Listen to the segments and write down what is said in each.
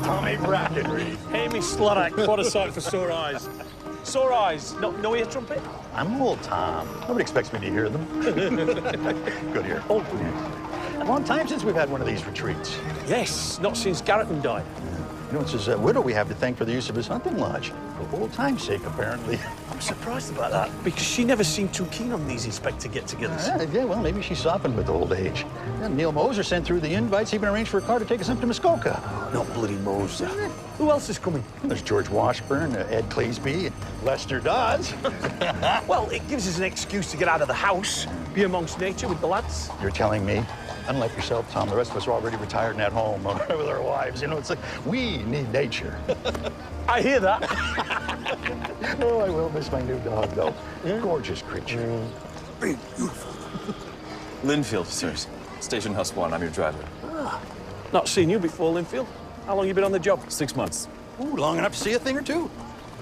Tommy Brackenreid. Amy Sluddock, what a sight for sore eyes. Sore eyes, no ear trumpet? I'm old Tom. Nobody expects me to hear them. Good ear. Old A long time since we've had one of these retreats. Yes, not since Garreton died. You know, it's his widow we have to thank for the use of his hunting lodge. For old time's sake, apparently. I'm surprised about that, because she never seemed too keen on these inspector get-togethers. Yeah, well, maybe she softened with old age. Yeah, Neil Moser sent through the invites, even arranged for a car to take us up to Muskoka. Not bloody Moser. Who else is coming? There's George Washburn, Ed Claysby, and Lester Dodds. Well, it gives us an excuse to get out of the house, be amongst nature with the lads. You're telling me? Unlike yourself, Tom, the rest of us are already retired and at home with our wives. You know, it's like we need nature. I hear that. Oh, I will miss my new dog, though. Gorgeous creature. Beautiful. Linfield, sirs. Station House 1, I'm your driver. Not seen you before, Linfield. How long you been on the job? 6 months. Ooh, long enough to see a thing or two.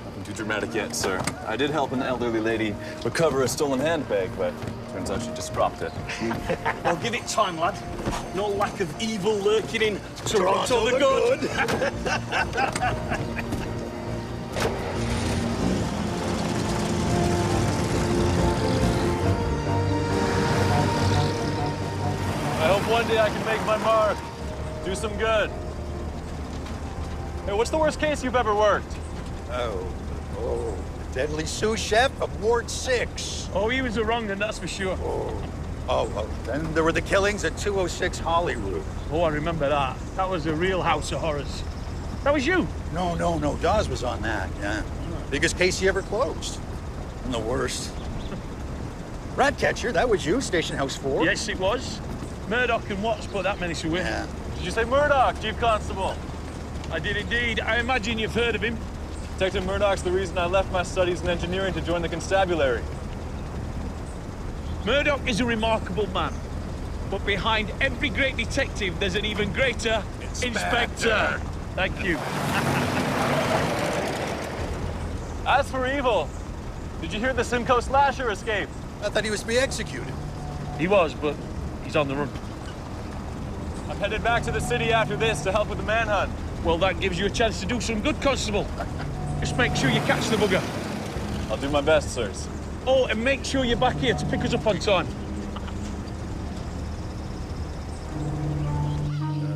Nothing too dramatic yet, sir. I did help an elderly lady recover a stolen handbag, but turns out she just dropped it. Well, give it time, lad. No lack of evil lurking in Toronto the Good. I hope one day I can make my mark. Do some good. Hey, what's the worst case you've ever worked? Oh, deadly sous chef of Ward 6. Oh, he was a wrong one, that's for sure. Then there were the killings at 206 Holyrood. Oh, I remember that. That was a real house of horrors. That was you? No. Dawes was on that, yeah. Biggest case he ever closed. And the worst. Ratcatcher, that was you, Station House 4. Yes, it was. Murdoch and Watts put that many to win. Yeah. Did you say Murdoch, Chief Constable? I did indeed. I imagine you've heard of him. Detective Murdoch's the reason I left my studies in engineering to join the constabulary. Murdoch is a remarkable man. But behind every great detective, there's an even greater inspector. Thank you. As for evil, did you hear the Simcoe slasher escaped? I thought he was to be executed. He was, but he's on the run. I'm headed back to the city after this to help with the manhunt. Well, that gives you a chance to do some good, Constable. Just make sure you catch the bugger. I'll do my best, sirs. Oh, and make sure you're back here to pick us up on time.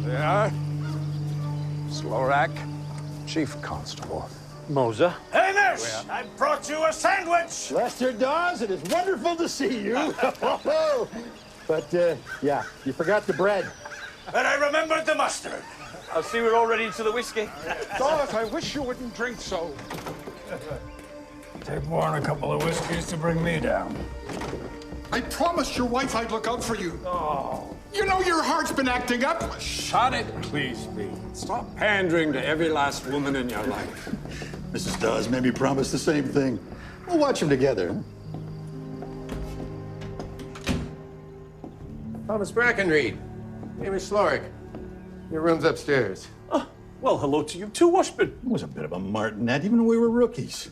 There they are. Slorak, Chief Constable. Moser. Hey, miss! I brought you a sandwich! Lester Dawes, it is wonderful to see you. But, yeah, you forgot the bread. But I remembered the mustard. I see we're all ready to the whiskey. Dawes, I wish you wouldn't drink so. Take more than a couple of whiskeys to bring me down. I promised your wife I'd look out for you. Oh. You know your heart's been acting up. Shut it, please, Pete. Stop pandering to every last woman in your life. Mrs. Dawes made me promise the same thing. We'll watch them together. Thomas Brackenreid. Amos Slorak. Your room's upstairs. Oh, well, hello to you too, Washburn. It was a bit of a martinet, even when we were rookies.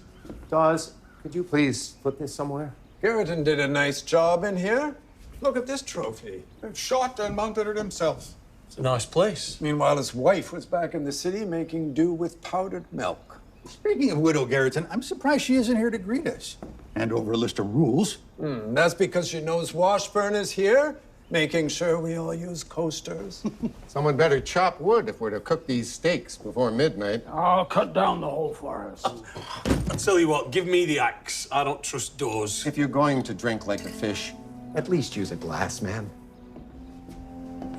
Dawes, could you please put this somewhere? Garreton did a nice job in here. Look at this trophy. He shot and mounted it himself. It's a nice place. Meanwhile, his wife was back in the city making do with powdered milk. Speaking of Widow Garreton, I'm surprised she isn't here to greet us. Hand over a list of rules. That's because she knows Washburn is here, making sure we all use coasters. Someone better chop wood if we're to cook these steaks before midnight. I'll cut down the whole forest. I'll tell you what, give me the axe. I don't trust doors. If you're going to drink like a fish, at least use a glass, man.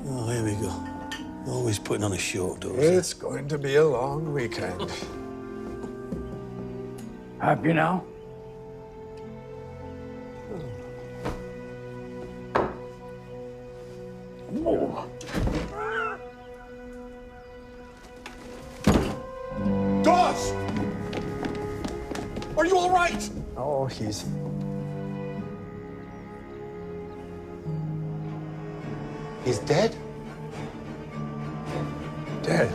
Oh, here we go. Always putting on a short dose. It's going to be a long weekend. Happy now? Oh. Dawes! Are you all right? Oh, he's... He's dead? dead.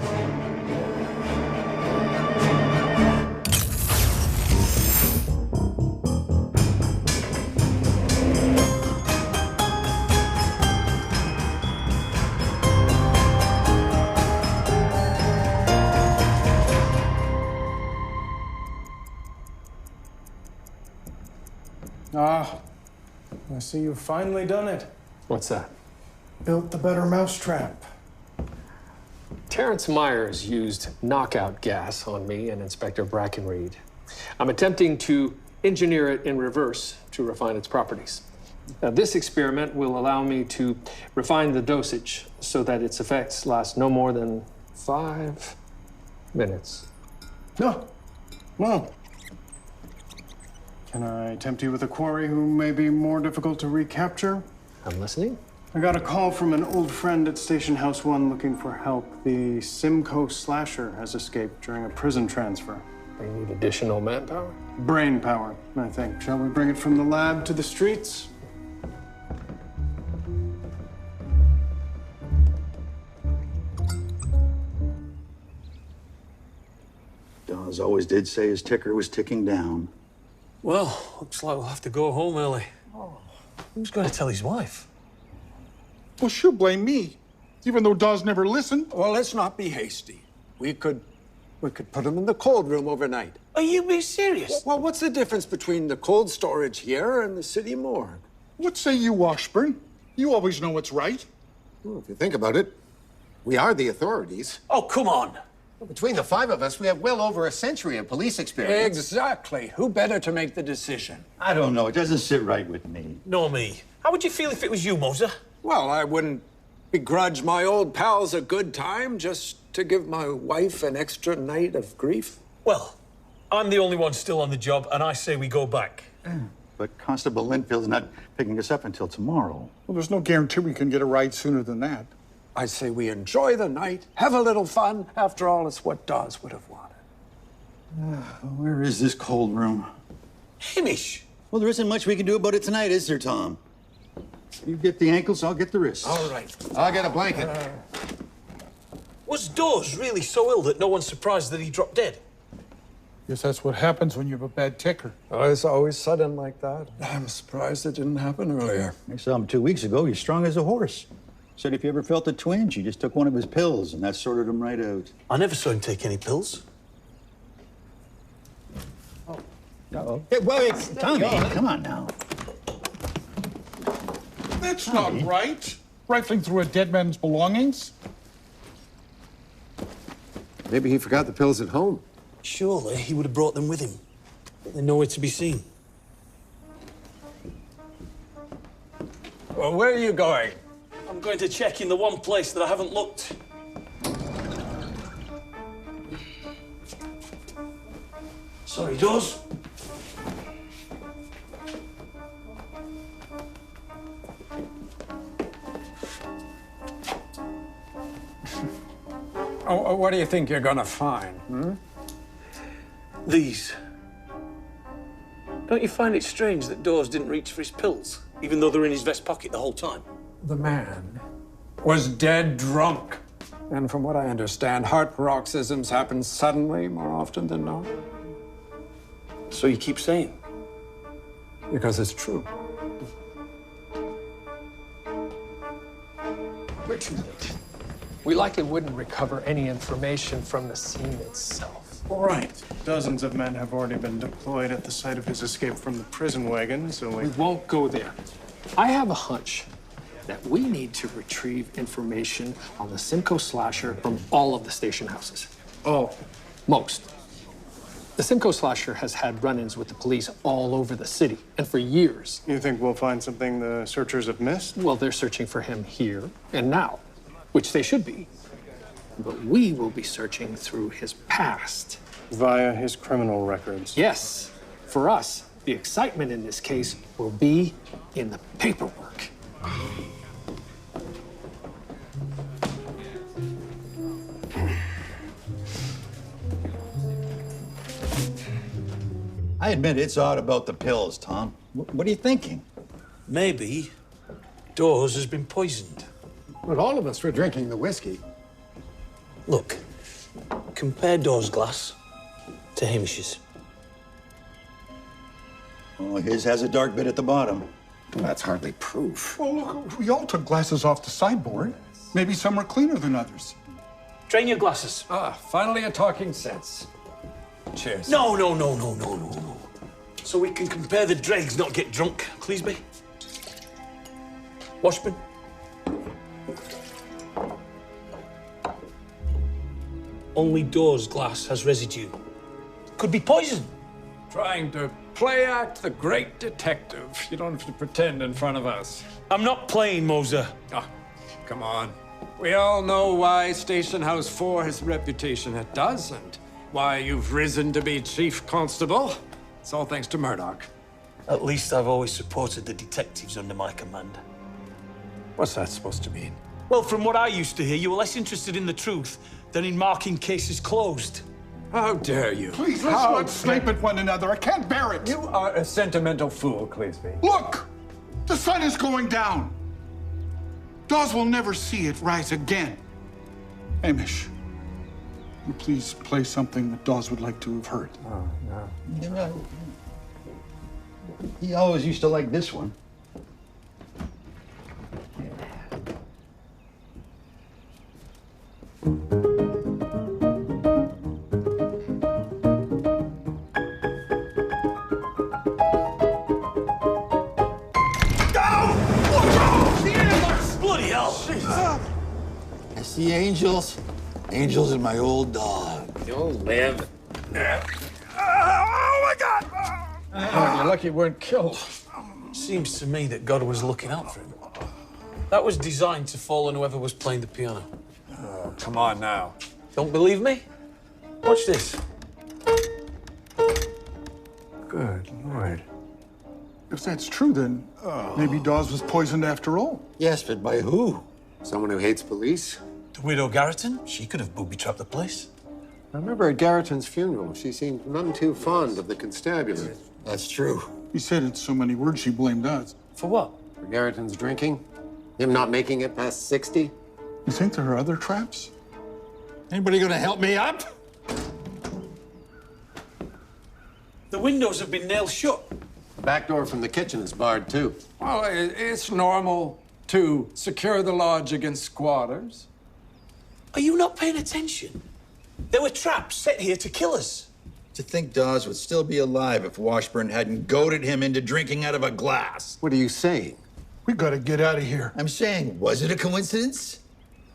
Ah, I see you've finally done it. What's that? Built the better mousetrap. Terrence Myers used knockout gas on me and Inspector Brackenreid. I'm attempting to engineer it in reverse to refine its properties. Now, this experiment will allow me to refine the dosage so that its effects last no more than 5 minutes. No. Well. Can I tempt you with a quarry who may be more difficult to recapture? I'm listening. I got a call from an old friend at Station House 1 looking for help. The Simcoe slasher has escaped during a prison transfer. I need additional manpower. Brain power, I think. Shall we bring it from the lab to the streets? Dawes always did say his ticker was ticking down. Well, looks like we'll have to go home early. Who's going to tell his wife? Well, she'll blame me, even though Dawes never listened. Well, let's not be hasty. We could put him in the cold room overnight. Are you being serious? Well, what's the difference between the cold storage here and the city morgue? What say you, Washburn? You always know what's right. Well, if you think about it, we are the authorities. Oh, come on. Between the 5 of us, we have well over a century of police experience. Exactly. Who better to make the decision? I don't know. It doesn't sit right with me. Nor me. How would you feel if it was you, Moser? Well, I wouldn't begrudge my old pals a good time just to give my wife an extra night of grief. Well, I'm the only one still on the job, and I say we go back. But Constable Linfield's not picking us up until tomorrow. Well, there's no guarantee we can get a ride sooner than that. I say we enjoy the night, have a little fun. After all, it's what Dawes would have wanted. Where is this cold room? Hamish! Well, there isn't much we can do about it tonight, is there, Tom? You get the ankles, I'll get the wrists. All right. I'll get a blanket. Was Dawes really so ill that no one's surprised that he dropped dead? Guess that's what happens when you have a bad ticker. Oh, it's always sudden like that. I'm surprised it didn't happen earlier. I saw him 2 weeks ago. He's strong as a horse. Said if you ever felt a twinge, you just took one of his pills, and that sorted him right out. I never saw him take any pills. Uh-oh. Hey, well, it's Tommy. Come on now. That's not right. Rifling through a dead man's belongings. Maybe he forgot the pills at home. Surely he would have brought them with him. They're nowhere to be seen. Well, where are you going? I'm going to check in the one place that I haven't looked. Sorry, Dawes. Oh, what do you think you're gonna find, These. Don't you find it strange that Dawes didn't reach for his pills, even though they're in his vest pocket the whole time? The man was dead drunk. And from what I understand, heart paroxysms happen suddenly more often than not. So you keep saying? Because it's true. We likely wouldn't recover any information from the scene itself. All right. Dozens of men have already been deployed at the site of his escape from the prison wagon, so We won't go there. I have a hunch that we need to retrieve information on the Simcoe slasher from all of the station houses. Oh. Most. The Simcoe slasher has had run-ins with the police all over the city, and for years. You think we'll find something the searchers have missed? Well, they're searching for him here and now, which they should be. But we will be searching through his past. Via his criminal records. Yes. For us, the excitement in this case will be in the paperwork. I admit it's odd about the pills, Tom. What are you thinking? Maybe Dawes has been poisoned. But all of us were drinking the whiskey. Look, compare Dawes' glass to Hamish's. Oh, his has a dark bit at the bottom. Well, that's hardly proof. Well, look, we all took glasses off the sideboard. Maybe some were cleaner than others. Drain your glasses. Ah, finally a talking sense. Cheers. No. So we can compare the dregs, not get drunk, Cleesby. Washburn. Only door's glass has residue. Could be poison. Trying to play act the great detective. You don't have to pretend in front of us. I'm not playing, Moser. Oh, come on. We all know why Station House 4 has the reputation it does, and why you've risen to be chief constable. It's all thanks to Murdoch. At least I've always supported the detectives under my command. What's that supposed to mean? Well, from what I used to hear, you were less interested in the truth than in marking cases closed. How dare you? Please, let's not snipe at one another. I can't bear it. You are a sentimental fool, Cleesby. Look! The sun is going down. Dawes will never see it rise again. Hamish, will you please play something that Dawes would like to have heard? Oh, no. You know, he always used to like this one. I see angels. Angels is my old dog. You'll live. Oh, my God! You're lucky you weren't killed. Seems to me that God was looking out for him. That was designed to fall on whoever was playing the piano. Oh, come on now. Don't believe me? Watch this. Good Lord. If that's true, then maybe Dawes was poisoned after all. Yes, but by who? Someone who hates police? The widow Garreton? She could have booby-trapped the place. I remember at Garreton's funeral, she seemed none too fond of the constabulary. That's true. He said in so many words she blamed us. For what? For Garreton's drinking? Him not making it past 60? You think there are other traps? Anybody gonna help me up? The windows have been nailed shut. The back door from the kitchen is barred, too. Well, it's normal to secure the lodge against squatters. Are you not paying attention? There were traps set here to kill us. To think Dawes would still be alive if Washburn hadn't goaded him into drinking out of a glass. What are you saying? We gotta get out of here. I'm saying, was it a coincidence?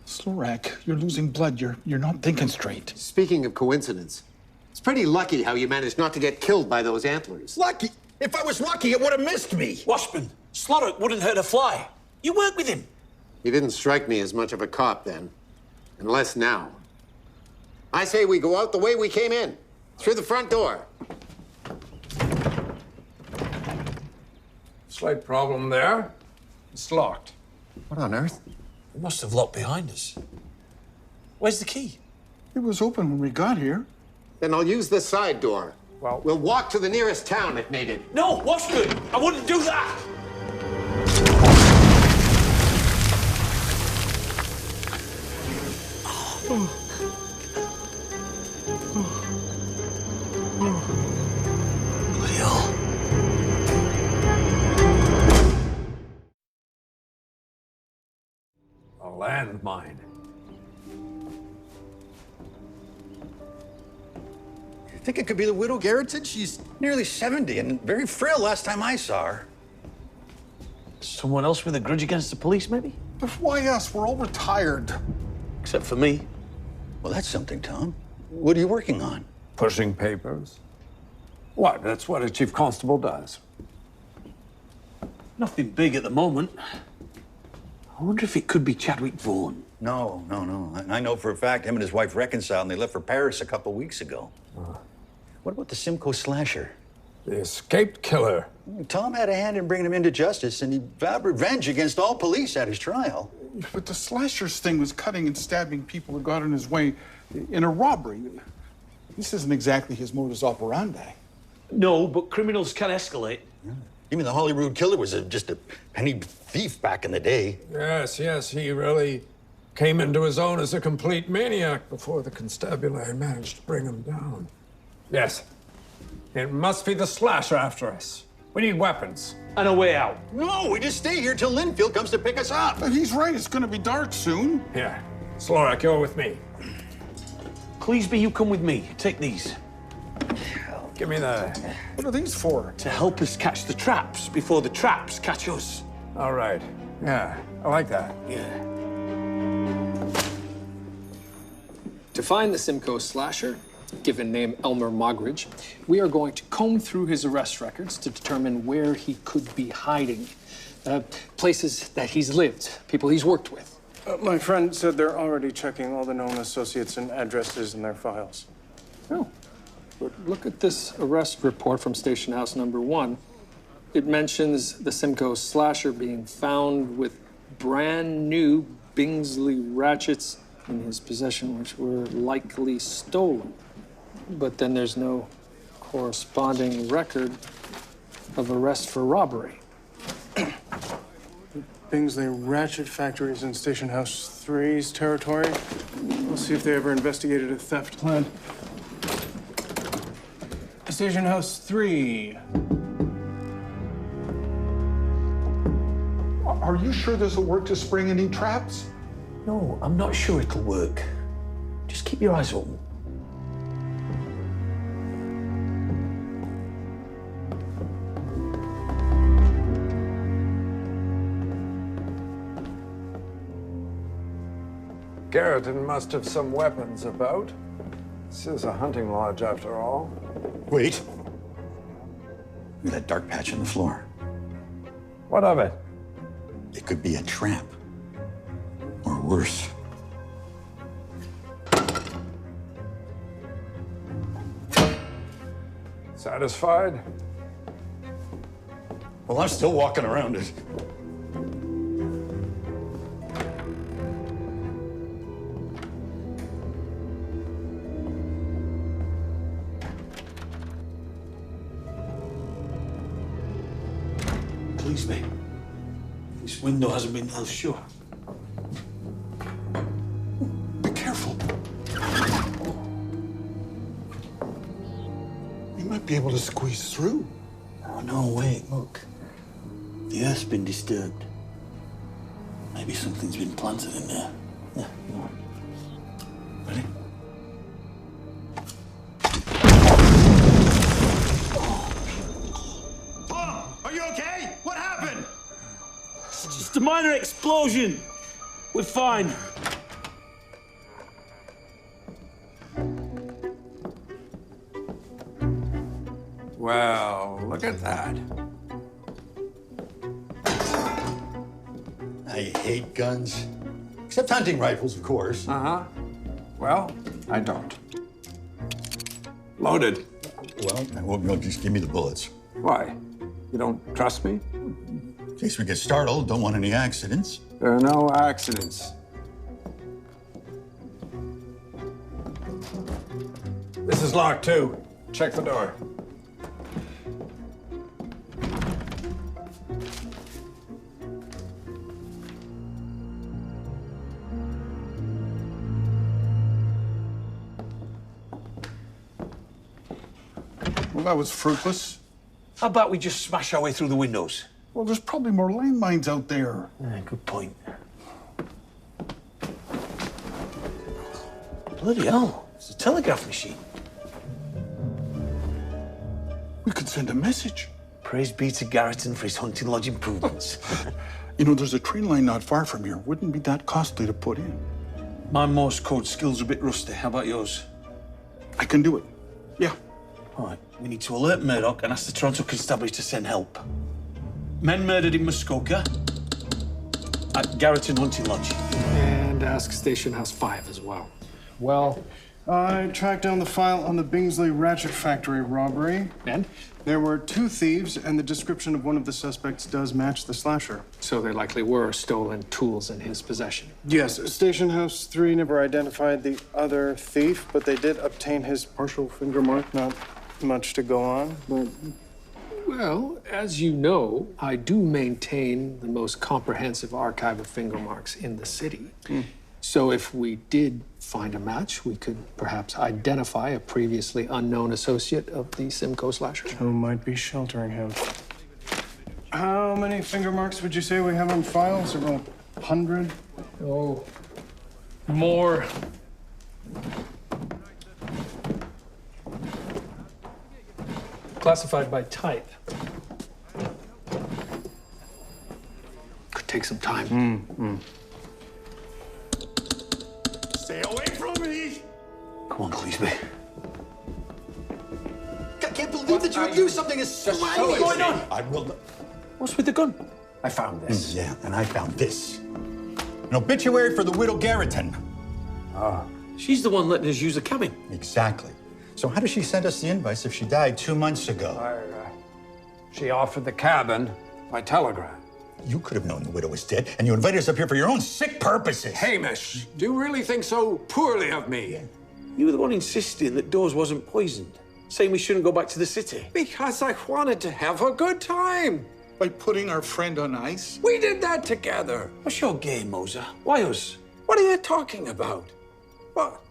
Slorak, you're losing blood. You're not thinking straight. Speaking of coincidence, it's pretty lucky how you managed not to get killed by those antlers. Lucky? If I was lucky, it would have missed me. Washburn, Slaughter wouldn't hurt a fly. You work with him. He didn't strike me as much of a cop then. Unless now. I say we go out the way we came in. Through the front door. Slight problem there. It's locked. What on earth? We must have locked behind us. Where's the key? It was open when we got here. Then I'll use the side door. Well, We'll walk to the nearest town if needed. No, Washburn, I wouldn't do that. Bloody hell. a landmine. You think it could be the widow Garreton? She's nearly 70 and very frail last time I saw her. Someone else with a grudge against the police, maybe? But why us? We're all retired. Except for me. Well, that's something, Tom. What are you working on? Pushing papers. What? That's what a chief constable does. Nothing big at the moment. I wonder if it could be Chadwick Vaughan. No. I know for a fact him and his wife reconciled and they left for Paris a couple weeks ago. What about the Simcoe slasher? The escaped killer. Tom had a hand in bringing him into justice, and he vowed revenge against all police at his trial. But the slasher's thing was cutting and stabbing people who got in his way in a robbery. This isn't exactly his modus operandi. No, but criminals can escalate. Yeah. Even the Holyrood killer was just a penny thief back in the day. Yes, he really came into his own as a complete maniac before the constabulary managed to bring him down. Yes, it must be the slasher after us. We need weapons. And a way out. No, we just stay here till Linfield comes to pick us up. But he's right, it's gonna be dark soon. Here, Slorak, you're with me. Cleesby, you come with me. Take these. I'll Give me that. What are these for? To help us catch the traps before the traps catch us. All right. Yeah, I like that. Yeah. To find the Simcoe slasher, given name Elmer Mogridge, we are going to comb through his arrest records to determine where he could be hiding. Places that he's lived, people he's worked with. My friend said they're already checking all the known associates and addresses in their files. Oh, but look at this arrest report from Station House number 1. It mentions the Simcoe slasher being found with brand new Bingsley ratchets in his possession, which were likely stolen. But then there's no corresponding record of arrest for robbery. Bingsley Ratchet Factories in Station House 3's territory. We'll see if they ever investigated a theft plan. Station House 3. Are you sure this will work to spring any traps? No, I'm not sure it'll work. Just keep your eyes open. Garreton must have some weapons about. This is a hunting lodge, after all. Wait. Look at that dark patch on the floor. What of it? It could be a trap. Or worse. Satisfied? Well, I'm still walking around it. Please, mate. This window hasn't been held shut. Be careful. You might be able to squeeze through. Oh, no, wait, look. The earth's been disturbed. Maybe something's been planted in there. Yeah, come on. Ready? Tom, are you okay? What happened? It's just a minor explosion. We're fine. Well, look at that. I hate guns. Except hunting rifles, of course. Uh-huh. Well, I don't. Loaded. Well, just give me the bullets. Why? You don't trust me? In case we get startled, don't want any accidents. There are no accidents. This is locked, too. Check the door. Well, that was fruitless. How about we just smash our way through the windows? Well, there's probably more landmines out there. Good point. Bloody hell. It's a telegraph machine. We could send a message. Praise be to Garreton for his hunting lodge improvements. You know, there's a train line not far from here. Wouldn't be that costly to put in. My Morse code skills are a bit rusty. How about yours? I can do it. Yeah. All right, we need to alert Murdoch and ask the Toronto Constabulary to send help. Men murdered in Muskoka at Garreton Hunting Lodge. And ask Station House 5 as well. Well, I tracked down the file on the Bingsley Ratchet Factory robbery. and? There were 2 thieves, and the description of one of the suspects does match the slasher. So there likely were stolen tools in his possession. Yes, Station House 3 never identified the other thief, but they did obtain his partial finger mark. Not much to go on, but... Well, as you know, I do maintain the most comprehensive archive of finger marks in the city. So if we did find a match, we could perhaps identify a previously unknown associate of the Simcoe slasher. Who might be sheltering him. How many finger marks would you say we have on file? Is it around 100? Oh, more. classified by type. Could take some time. Stay away from me! Come on, Cleesby. I can't believe that you would do something as slimy. What's going on? I will. What's with the gun? I found this. Yeah, and I found this. An obituary for the widow Garreton. She's the one letting us use the cabin. Exactly. So how does she send us the invoice if she died 2 months ago? She offered the cabin by telegram. You could have known the widow was dead, and you invited us up here for your own sick purposes. Hamish, do you really think so poorly of me? You were the one insisting that Dawes wasn't poisoned, saying we shouldn't go back to the city. Because I wanted to have a good time. By putting our friend on ice? We did that together. What's your game, Moser? Why us? What are you talking about? What?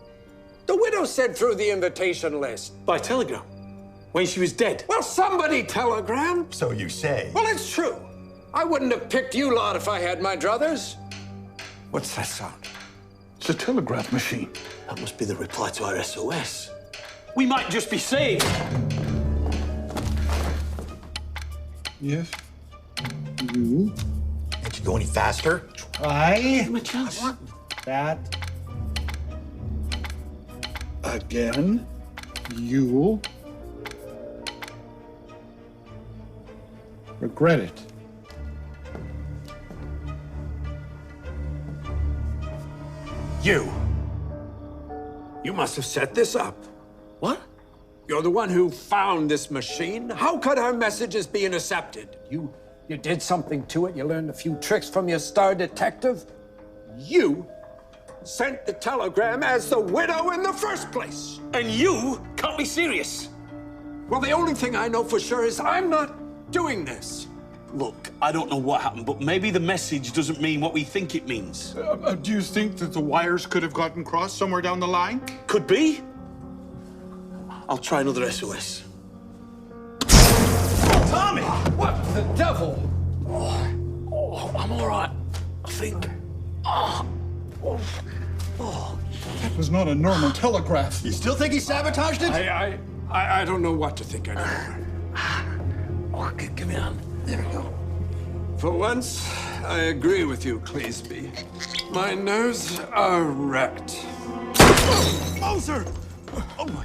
The widow sent through the invitation list. By telegram. When she was dead. Well, somebody telegrammed. So you say. Well, it's true. I wouldn't have picked you lot if I had my druthers. What's that sound? It's a telegraph machine. That must be the reply to our SOS. We might just be saved. Yes. You. Can't you go any faster? Try. Give him a chance. That. Again. You'll regret it. You must have set this up. What? You're the one who found this machine. How could our messages be intercepted? You did something to it. You learned a few tricks from your star detective. You sent the telegram as the widow in the first place. And you can't be serious. Well, the only thing I know for sure is I'm not doing this. Look, I don't know what happened, but maybe the message doesn't mean what we think it means. Do you think that the wires could have gotten crossed somewhere down the line? Could be. I'll try another SOS. Tommy! What the devil? Oh, I'm all right, I think. That was not a normal telegraph. You still think he sabotaged it? I don't know what to think anymore. Oh, give me a hand. There we go. For once, I agree with you, Cleesby. My nerves are wrecked. Moser! Oh my.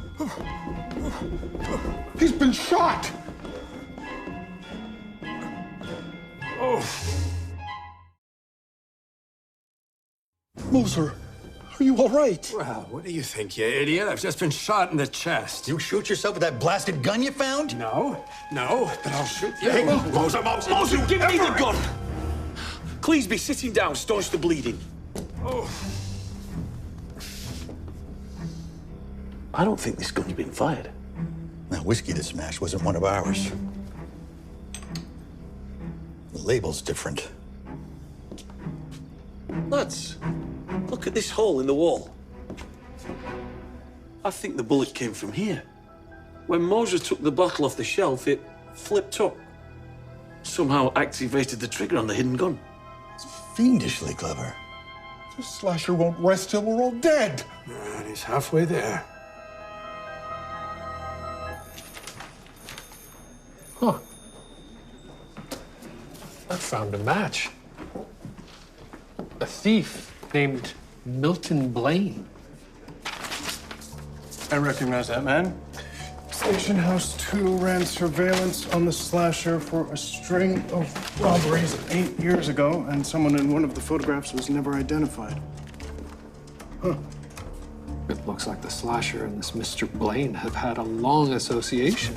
He's been shot! Moser, are you all right? Well, what do you think, you idiot? I've just been shot in the chest. You shoot yourself with that blasted gun you found? No, but I'll shoot you. Hey, Moser, Give me the gun! Cleesby, sitting down, staunch the bleeding. I don't think this gun's been fired. That whiskey that smashed wasn't one of ours. The label's different. Lads, look at this hole in the wall. I think the bullet came from here. When Moser took the bottle off the shelf, it flipped up. Somehow activated the trigger on the hidden gun. It's fiendishly clever. The slasher won't rest till we're all dead. And he's halfway there. Huh. I found a match. A thief named Milton Blaine. I recognize that man. Station House 2 ran surveillance on the slasher for a string of robberies 8 years ago, and someone in one of the photographs was never identified. Huh. It looks like the slasher and this Mr. Blaine have had a long association.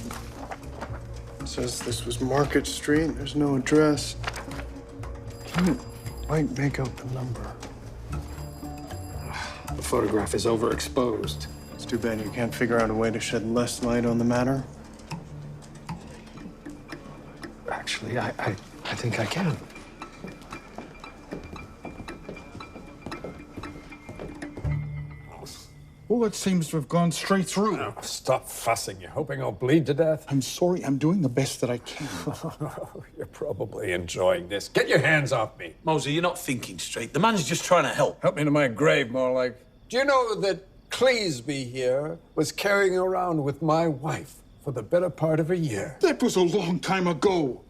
It says this was Market Street. There's no address. Can't quite make out the number. The photograph is overexposed. It's too bad you can't figure out a way to shed less light on the matter. Actually, I think I can. Well, it seems to have gone straight through. Oh, stop fussing. You're hoping I'll bleed to death? I'm sorry. I'm doing the best that I can. You're probably enjoying this. Get your hands off me. Moser, you're not thinking straight. The man's just trying to help. Help me to my grave, more like. Do you know that Cleesby here was carrying around with my wife for the better part of a year. That was a long time ago.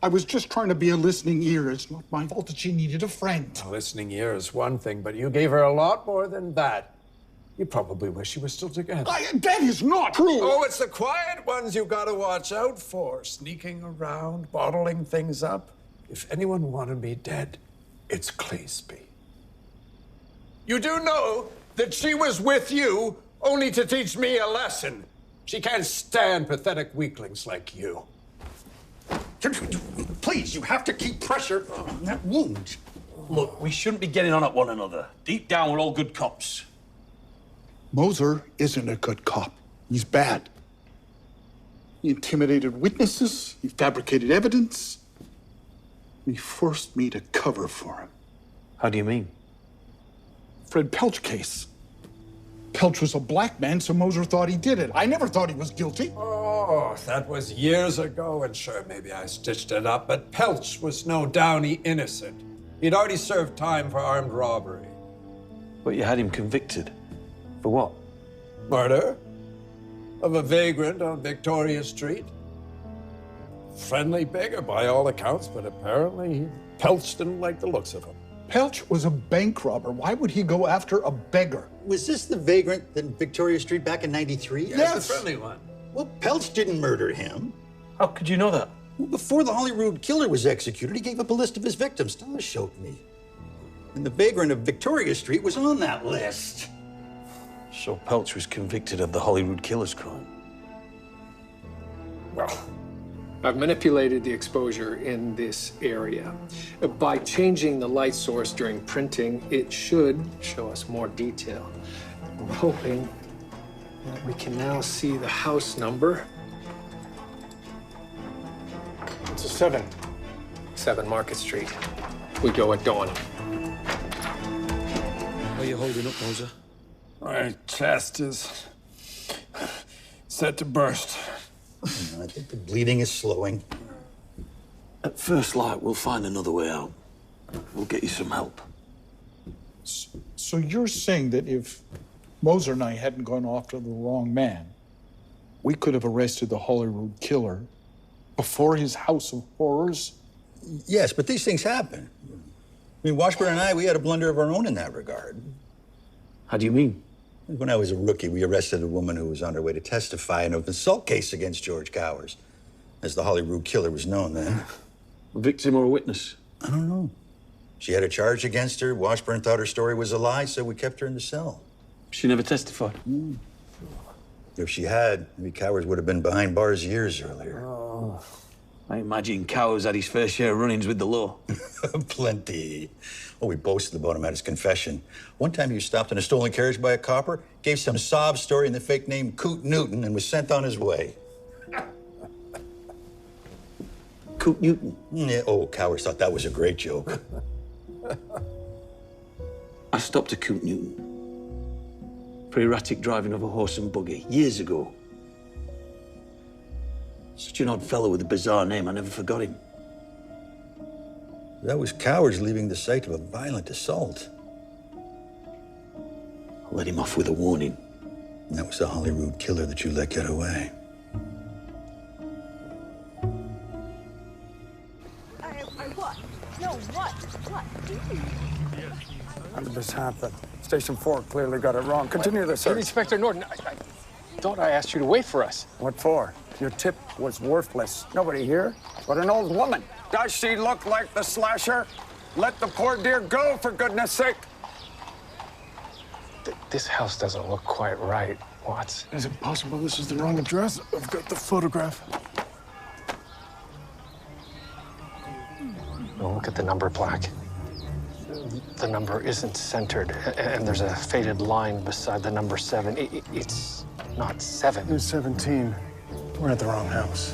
I was just trying to be a listening ear. It's not my fault that she needed a friend. A listening ear is one thing, but you gave her a lot more than that. You probably wish you were still together. That is not true. Oh, it's the quiet ones you gotta watch out for. Sneaking around, bottling things up. If anyone wanted me dead, it's Cleesby. You do know that she was with you only to teach me a lesson. She can't stand pathetic weaklings like you. Please, you have to keep pressure on that wound. Look, we shouldn't be getting on at one another. Deep down, we're all good cops. Moser isn't a good cop. He's bad. He intimidated witnesses. He fabricated evidence. He forced me to cover for him. How do you mean? Fred Pelch case. Pelch was a black man, so Moser thought he did it. I never thought he was guilty. Oh, that was years ago, and sure, maybe I stitched it up, but Pelch was no Downey innocent. He'd already served time for armed robbery. But you had him convicted. For what? Murder of a vagrant on Victoria Street. Friendly beggar by all accounts, but apparently Pelch didn't like the looks of him. Pelch was a bank robber. Why would he go after a beggar? Was this the vagrant in Victoria Street back in '93? Yes, the friendly one. Well, Pelch didn't murder him. How could you know that? Well, before the Holyrood killer was executed, he gave up a list of his victims. Stella showed me. And the vagrant of Victoria Street was on that list. So Pelch was convicted of the Holyrood killer's crime. Well, I've manipulated the exposure in this area. By changing the light source during printing, it should show us more detail. We're hoping that we can now see the house number. It's a 7. 7 Market Street. We go at dawn. How are you holding up, Moser? My chest is set to burst. I think the bleeding is slowing. At first light, we'll find another way out. We'll get you some help. So you're saying that if Moser and I hadn't gone after the wrong man, we could have arrested the Holyrood killer before his house of horrors? Yes, but these things happen. I mean, Washburn and I, we had a blunder of our own in that regard. How do you mean? When I was a rookie, we arrested a woman who was on her way to testify in an assault case against George Cowers, as the Holyrood killer was known then. A victim or a witness? I don't know. She had a charge against her. Washburn thought her story was a lie, so we kept her in the cell. She never testified? If she had, maybe Cowers would have been behind bars years earlier. Oh. I imagine Cowers had his fair share of run-ins with the law. Plenty. Oh, we boasted about him at his confession. One time he was stopped in a stolen carriage by a copper, gave some sob story in the fake name Coot Newton, and was sent on his way. Coot Newton? Yeah, oh, Cowers thought that was a great joke. I stopped a Coot Newton for erratic driving of a horse and buggy years ago. Such an odd fellow with a bizarre name, I never forgot him. That was Cowers leaving the site of a violent assault. I let him off with a warning. And that was the Holyrood killer that you let get away. What? No, what? What? How did this happen? Station 4 clearly got it wrong. Continue the search. Inspector Norton, I thought I asked you to wait for us. What for? Your tip was worthless. Nobody here but an old woman. Does she look like the slasher? Let the poor dear go, for goodness sake. This house doesn't look quite right, Watts. Is it possible this is the wrong address? I've got the photograph. Oh, look at the number plaque. The number isn't centered, and there's a faded line beside the number 7. It's not 7. It's 17. We're at the wrong house.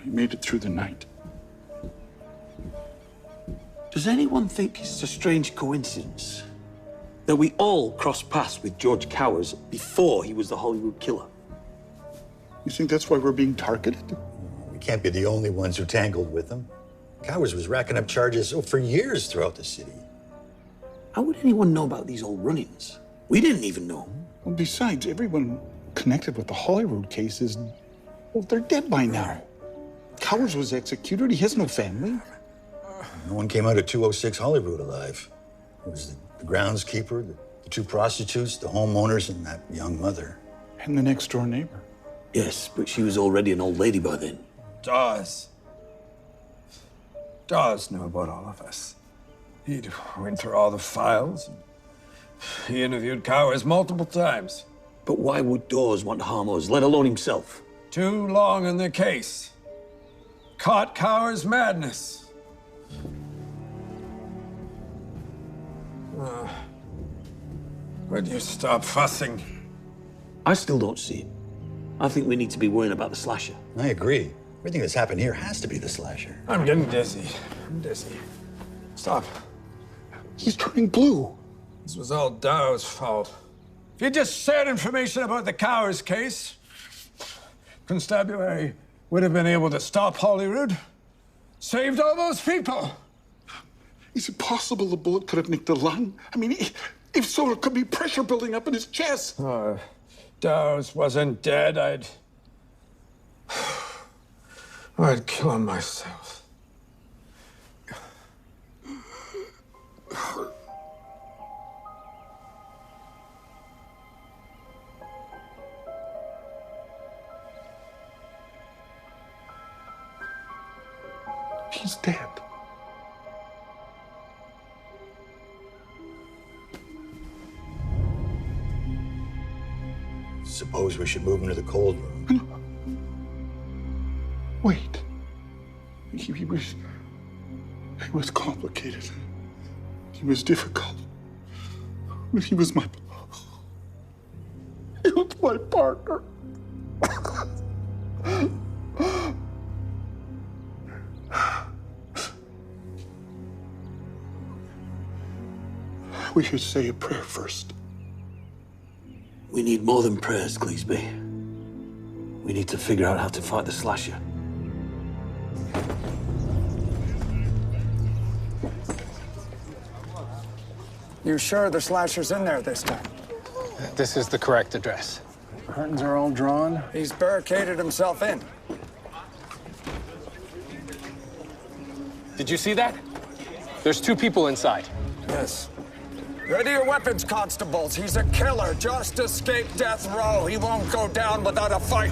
He made it through the night. Does anyone think it's a strange coincidence that we all crossed paths with George Cowers before he was the Holyrood killer? You think that's why we're being targeted? We can't be the only ones who tangled with him. Cowers was racking up charges for years throughout the city. How would anyone know about these old run-ins? We didn't even know. Well, besides, everyone connected with the Holyrood case is, well, they're dead by now. Cowers was executed. He has no family. No one came out of 206 Holyrood alive. It was the groundskeeper, the two prostitutes, the homeowners, and that young mother. And the next door neighbor. Yes, but she was already an old lady by then. Dawes knew about all of us. He'd went through all the files. He interviewed Cowers multiple times. But why would Dawes want to harm us, let alone himself? Too long in the case. Caught Cowers' madness. Would you stop fussing? I still don't see it. I think we need to be worrying about the slasher. I agree. Everything that's happened here has to be the slasher. I'm getting dizzy. I'm dizzy. Stop. He's turning blue. This was all Dow's fault. If you just shared information about the Cowers case, Constabulary would have been able to stop Holyrood. Saved all those people. Is it possible the bullet could have nicked the lung? I mean, if so, it could be pressure building up in his chest. Dow's wasn't dead, I'd kill him myself. He's dead. Suppose we should move him to the cold room. Wait. He was complicated. He was difficult. But he was my partner. We should say a prayer first. We need more than prayers, Cleesby. We need to figure out how to fight the slasher. You sure the slasher's in there this time? This is the correct address. Curtains are all drawn. He's barricaded himself in. Did you see that? There's 2 people inside. Yes. Ready your weapons, constables. He's a killer. Just escaped death row. He won't go down without a fight.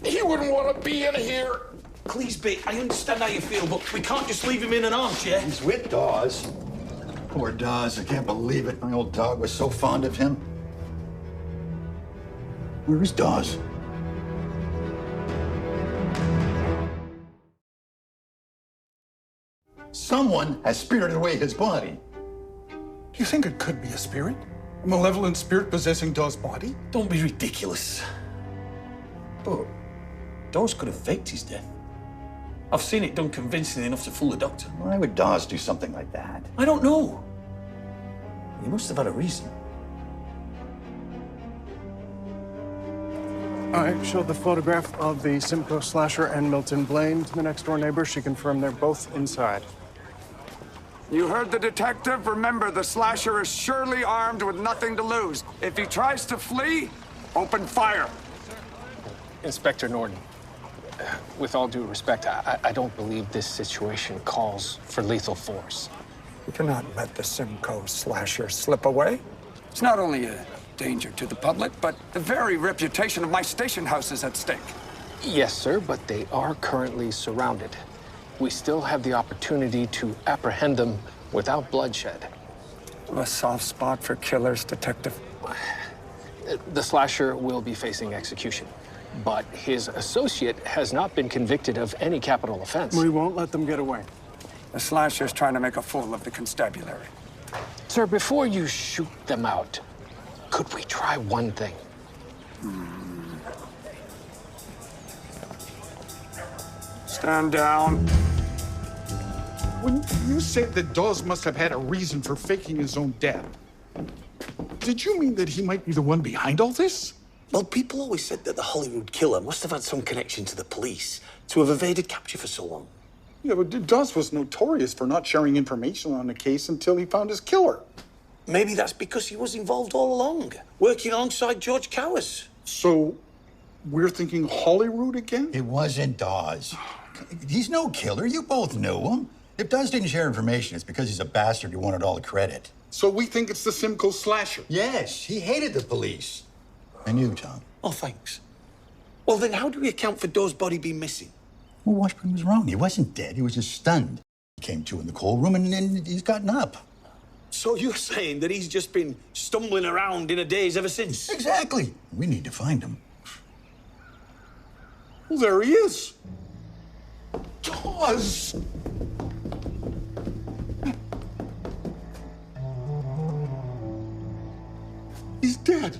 He wouldn't want to be in here. Cleesby, I understand how you feel, but we can't just leave him in an armchair. He's with Dawes. Poor Dawes, I can't believe it. My old dog was so fond of him. Where is Dawes? Someone has spirited away his body. Do you think it could be a spirit? A malevolent spirit possessing Dawes' body? Don't be ridiculous. But Dawes could have faked his death. I've seen it done convincingly enough to fool the doctor. Why would Dawes do something like that? I don't know. He must have had a reason. I showed the photograph of the Simcoe slasher and Milton Blaine to the next door neighbor. She confirmed they're both inside. You heard the detective. Remember, the slasher is surely armed with nothing to lose. If he tries to flee, open fire. Inspector Norton, with all due respect, I don't believe this situation calls for lethal force. We cannot let the Simcoe slasher slip away. It's not only a danger to the public, but the very reputation of my station house is at stake. Yes, sir, but they are currently surrounded. We still have the opportunity to apprehend them without bloodshed. A soft spot for killers, Detective. The slasher will be facing execution, but his associate has not been convicted of any capital offense. We won't let them get away. The slasher's trying to make a fool of the constabulary. Sir, before you shoot them out, could we try one thing? Stand down. When you said that Dawes must have had a reason for faking his own death, did you mean that he might be the one behind all this? Well, people always said that the Holyrood killer must have had some connection to the police to have evaded capture for so long. Yeah, but Dawes was notorious for not sharing information on the case until he found his killer. Maybe that's because he was involved all along, working alongside George Cowers. So, we're thinking Holyrood again? It wasn't Dawes. He's no killer. You both knew him. If Dawes didn't share information, it's because he's a bastard who wanted all the credit. So we think it's the Simcoe slasher? Yes, he hated the police. And you, Tom. Oh, thanks. Well, then how do we account for Dawes' body being missing? Well, Washburn was wrong. He wasn't dead. He was just stunned. He came to in the cold room and then he's gotten up. So you're saying that he's just been stumbling around in a daze ever since? Exactly. We need to find him. Well, there he is. Dawes! He's dead.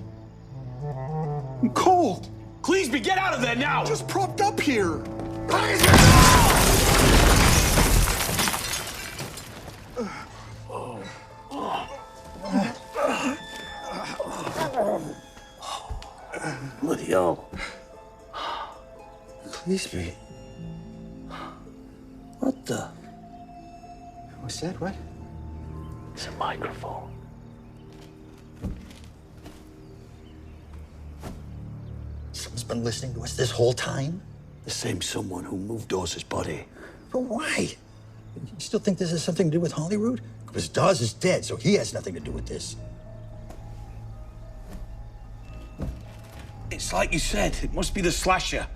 I'm cold. Cleesby, get out of there now! Just propped up here. Bloody hell. Cleesby. What the? What's that? What? It's a microphone. Someone's been listening to us this whole time? The same someone who moved Dawes' body. But why? You still think this has something to do with Holyrood? Because Dawes is dead, so he has nothing to do with this. It's like you said, it must be the slasher.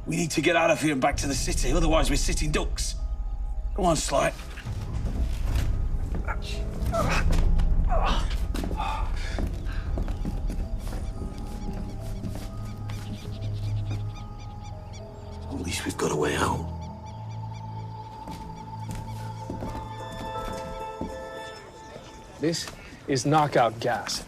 We need to get out of here and back to the city, otherwise we're sitting ducks. Come on, Sly. At least we've got a way out. This is knockout gas.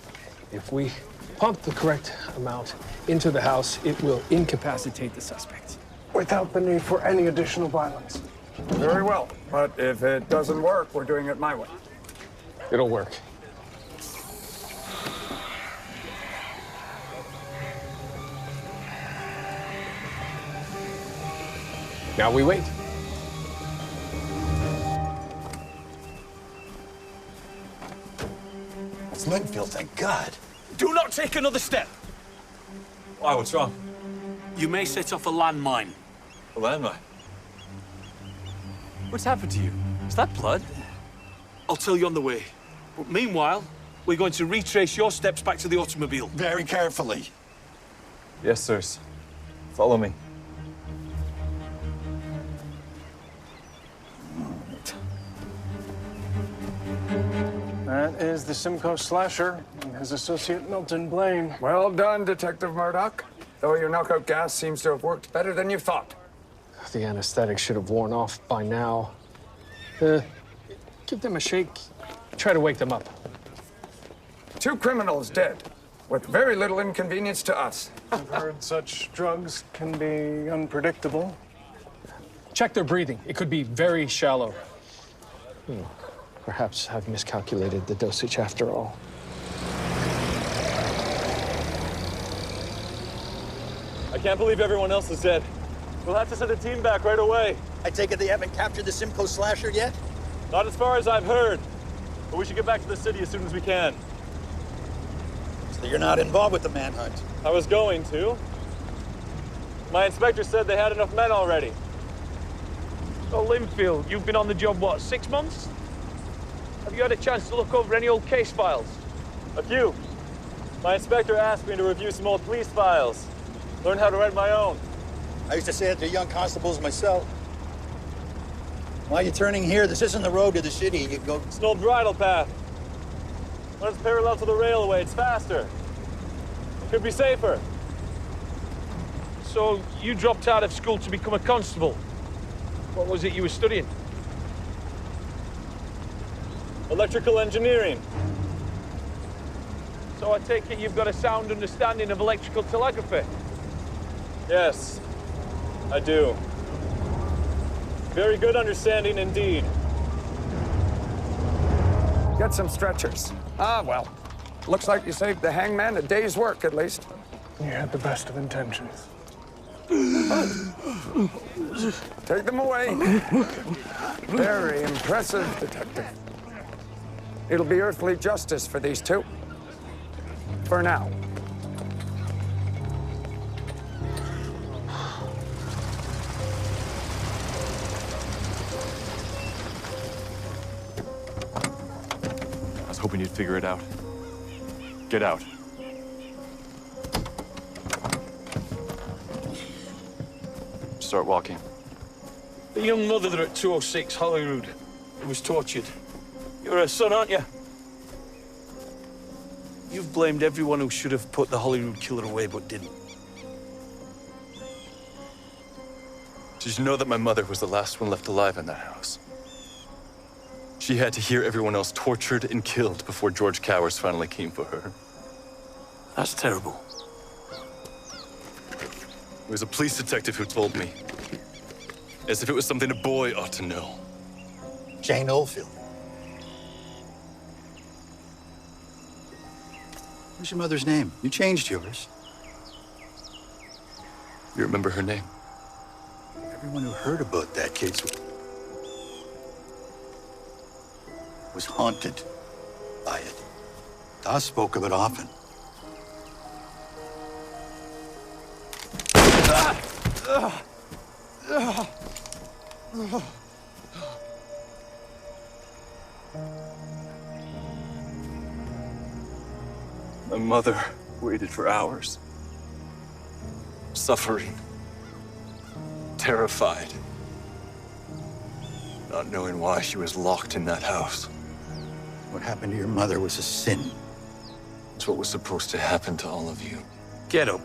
If we pump the correct amount into the house, it will incapacitate the suspect. Without the need for any additional violence. Very well, but if it doesn't work, we're doing it my way. It'll work. Now we wait. It's Linfield, thank God. Do not take another step. Why, what's wrong? You may set off a landmine. A landmine? What's happened to you? Is that blood? I'll tell you on the way. But meanwhile, we're going to retrace your steps back to the automobile. Very carefully. Yes, sirs. Follow me. That is the Simcoe slasher and his associate Milton Blaine. Well done, Detective Murdoch. Though your knockout gas seems to have worked better than you thought. The anesthetic should have worn off by now. Give them a shake. Try to wake them up. 2 criminals dead, with very little inconvenience to us. I've heard such drugs can be unpredictable. Check their breathing. It could be very shallow. Perhaps I've miscalculated the dosage after all. I can't believe everyone else is dead. We'll have to send a team back right away. I take it they haven't captured the Simcoe slasher yet? Not as far as I've heard. But we should get back to the city as soon as we can. So you're not involved with the manhunt? I was going to. My inspector said they had enough men already. So, Linfield, you've been on the job, what, 6 months? Have you had a chance to look over any old case files? A few. My inspector asked me to review some old police files. Learn how to write my own. I used to say that to young constables myself. Why are you turning here? This isn't the road to the city. You go... It's an old bridle path. When it's parallel to the railway, it's faster. It could be safer. So, you dropped out of school to become a constable. What was it you were studying? Electrical engineering. So I take it you've got a sound understanding of electrical telegraphy? Yes, I do. Very good understanding indeed. Get some stretchers. Ah, well. Looks like you saved the hangman a day's work, at least. You had the best of intentions. Take them away. Very impressive, Detective. It'll be earthly justice for these two. For now. I was hoping you'd figure it out. Get out. Start walking. The young mother there at 206 Holyrood who was tortured. You're her son, aren't you? You've blamed everyone who should have put the Holyrood killer away but didn't. Did you know that my mother was the last one left alive in that house? She had to hear everyone else tortured and killed before George Cowers finally came for her. That's terrible. It was a police detective who told me. As if it was something a boy ought to know. Jane Oldfield. What's your mother's name? You changed yours. You remember her name? Everyone who heard about that case was haunted by it. Dawes spoke of it often. My mother waited for hours. Suffering. Terrified. Not knowing why she was locked in that house. What happened to your mother was a sin. It's what was supposed to happen to all of you. Get up.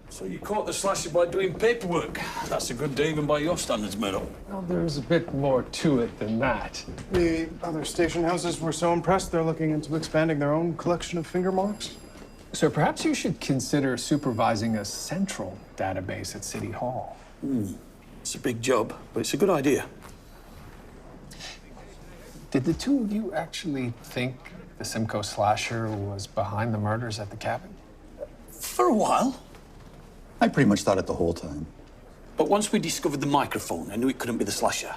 So you caught the slasher by doing paperwork. That's a good day even by your standards, Murdoch. Well, there's a bit more to it than that. The other station houses were so impressed they're looking into expanding their own collection of finger marks. So perhaps you should consider supervising a central database at City Hall. It's a big job, but it's a good idea. Did the two of you actually think the Simcoe slasher was behind the murders at the cabin? For a while. I pretty much thought it the whole time. But once we discovered the microphone, I knew it couldn't be the slasher.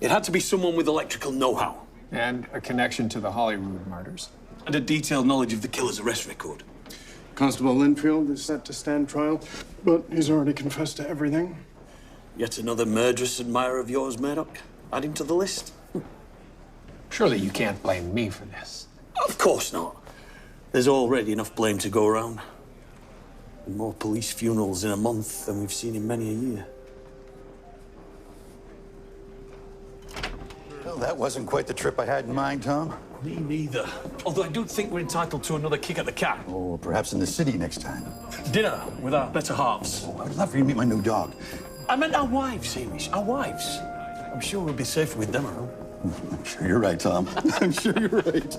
It had to be someone with electrical know-how. And a connection to the Holyrood murders. And a detailed knowledge of the killer's arrest record. Constable Linfield is set to stand trial, but he's already confessed to everything. Yet another murderous admirer of yours, Murdoch. Add him to the list. Surely you can't blame me for this. Of course not. There's already enough blame to go around. And more police funerals in a month than we've seen in many a year. Well, that wasn't quite the trip I had in mind, Tom. Me neither. Although I do think we're entitled to another kick at the can. Oh, perhaps in the city next time. Dinner with our better halves. Oh, I'd love for you to meet my new dog. I meant our wives, Hamish. Our wives. I'm sure we'll be safer with them around. I'm sure you're right, Tom. I'm sure you're right.